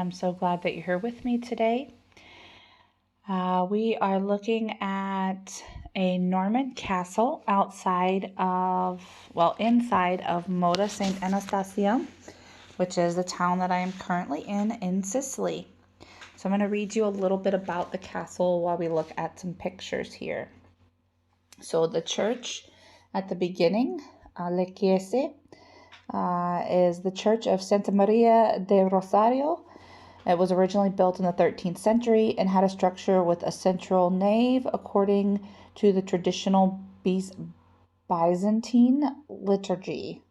I'm so glad that you're here with me today. We are looking at a Norman castle inside of Motta St. Anastasia, which is the town that I am currently in Sicily. So I'm going to read you a little bit about the castle while we look at some pictures here. So the church at the beginning, Le Chiese, is the Church of Santa Maria de Rosario. It was originally built in the 13th century and had a structure with a central nave according to the traditional Byzantine liturgy.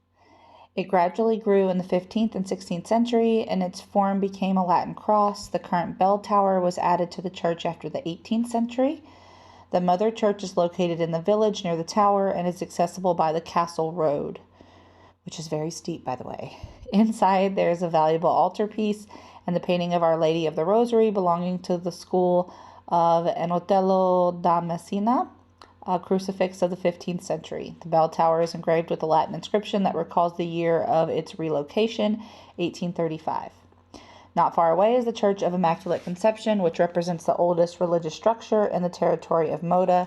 It gradually grew in the 15th and 16th century, and its form became a Latin cross. The current bell tower was added to the church after the 18th century. The mother church is located in the village near the tower and is accessible by the Castle Road, which is very steep, by the way. Inside, there is a valuable altarpiece and the painting of Our Lady of the Rosary belonging to the school of Uncinetto da Messina, a crucifix of the 15th century. The bell tower is engraved with a Latin inscription that recalls the year of its relocation, 1835. Not far away is the Church of Immaculate Conception, which represents the oldest religious structure in the territory of Motta.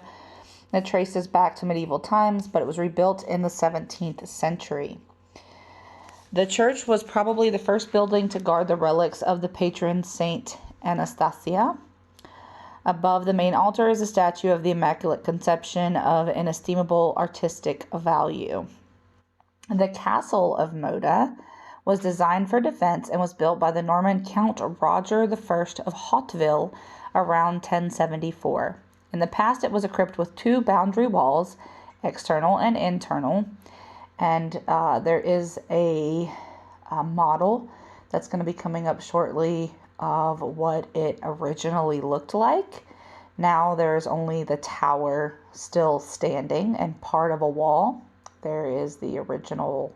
It traces back to medieval times, but it was rebuilt in the 17th century. The church was probably the first building to guard the relics of the patron Saint Anastasia. Above the main altar is a statue of the Immaculate Conception of inestimable artistic value. The castle of Motta was designed for defense and was built by the Norman Count Roger I of Hauteville around 1074. In the past, it was equipped with two boundary walls, external and internal, and there is a model that's going to be coming up shortly of what it originally looked like. Now there's only the tower still standing and part of a wall. There is the original,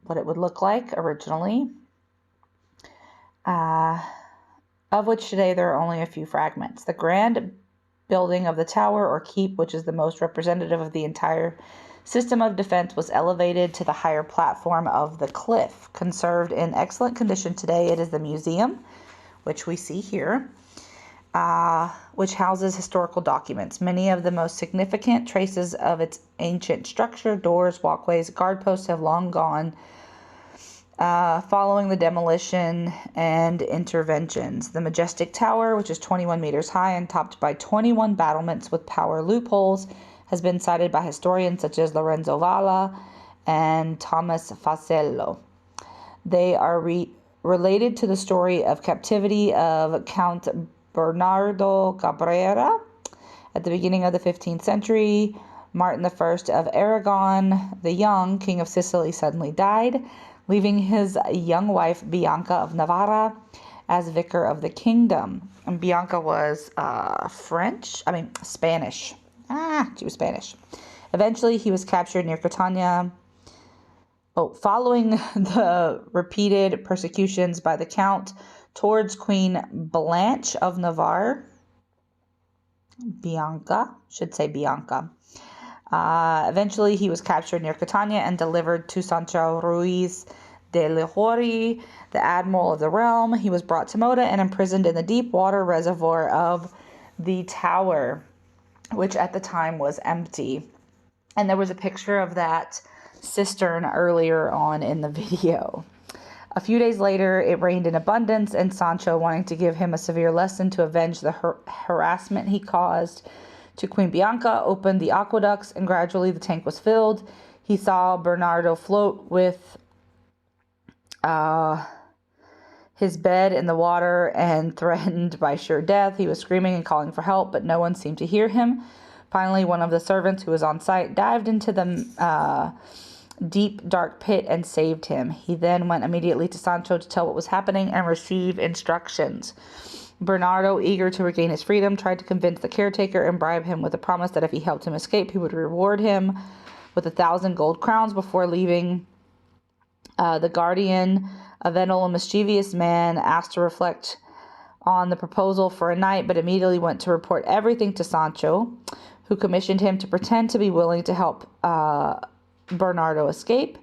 what it would look like originally, of which today there are only a few fragments. The grand building of the tower or keep, which is the most representative of the entire system of defense, was elevated to the higher platform of the cliff. Conserved in excellent condition today, it is the museum, which we see here, which houses historical documents. Many of the most significant traces of its ancient structure, doors, walkways, guard posts, have long gone following the demolition and interventions. The majestic tower, which is 21 meters high and topped by 21 battlements with power loopholes, has been cited by historians such as Lorenzo Valla and Thomas Fasello. They are related to the story of captivity of Count Bernardo Cabrera at the beginning of the 15th century. Martin I of Aragon, the young king of Sicily, suddenly died, leaving his young wife Bianca of Navarra as vicar of the kingdom. And Bianca was Spanish. She was Spanish. Eventually, he was captured near Catania. Following the repeated persecutions by the count towards Queen Blanche of Navarre, eventually, he was captured near Catania and delivered to Sancho Ruiz de Lihori, the admiral of the realm. He was brought to Motta and imprisoned in the deep water reservoir of the tower, which at the time was empty. And there was a picture of that cistern earlier on in the video. A few days later, it rained in abundance, and Sancho, wanting to give him a severe lesson to avenge the harassment he caused to Queen Bianca, opened the aqueducts, and gradually the tank was filled. He saw Bernardo float with his bed in the water and threatened by sure death. He was screaming and calling for help, but no one seemed to hear him. Finally, one of the servants who was on site dived into the deep, dark pit and saved him. He then went immediately to Sancho to tell what was happening and receive instructions. Bernardo, eager to regain his freedom, tried to convince the caretaker and bribe him with a promise that if he helped him escape, he would reward him with 1,000 gold crowns before leaving. The guardian, a venal and mischievous man, asked to reflect on the proposal for a night, but immediately went to report everything to Sancho, who commissioned him to pretend to be willing to help Bernardo escape.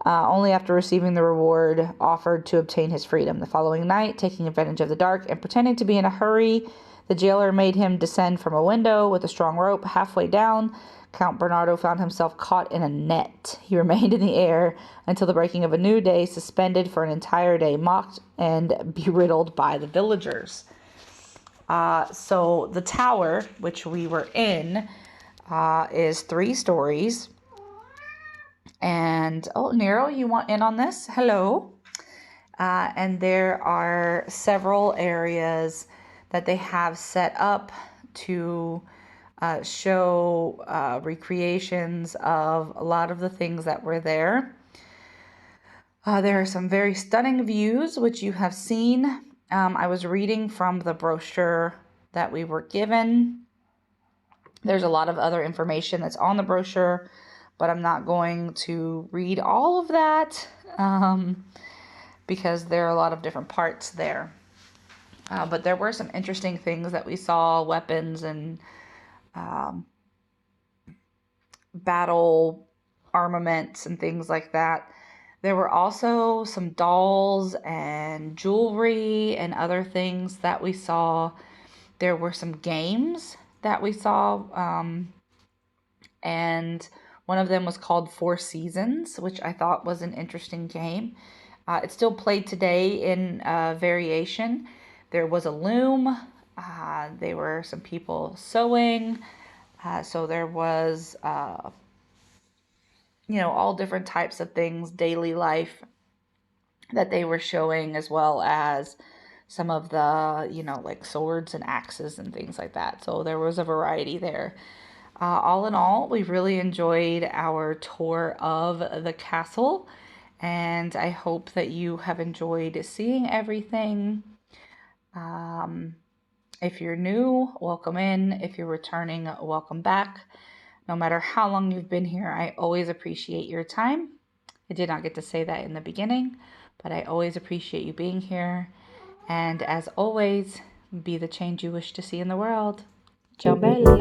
only after receiving the reward offered to obtain his freedom. The following night, taking advantage of the dark and pretending to be in a hurry, the jailer made him descend from a window with a strong rope. Halfway down, Count Bernardo found himself caught in a net. He remained in the air until the breaking of a new day, suspended for an entire day, mocked and belittled by the villagers. So the tower, which we were in, is 3 stories. And, Nero, you want in on this? Hello. And there are several areas that they have set up to show recreations of a lot of the things that were there. There are some very stunning views, which you have seen. I was reading from the brochure that we were given. There's a lot of other information that's on the brochure, but I'm not going to read all of that because there are a lot of different parts there. But there were some interesting things that we saw, weapons and battle armaments and things like that. There were also some dolls and jewelry and other things that we saw. There were some games that we saw, and one of them was called Four Seasons, which I thought was an interesting game. It's still played today in variation. There was a loom. There were some people sewing. So there was all different types of things, daily life that they were showing, as well as some of the, like swords and axes and things like that. So there was a variety there. All in all, we really enjoyed our tour of the castle, and I hope that you have enjoyed seeing everything. If you're new, welcome in. If you're returning, welcome back. No matter how long you've been here, I always appreciate your time. I did not get to say that in the beginning, but I always appreciate you being here. And as always, be the change you wish to see in the world. Ciao bella!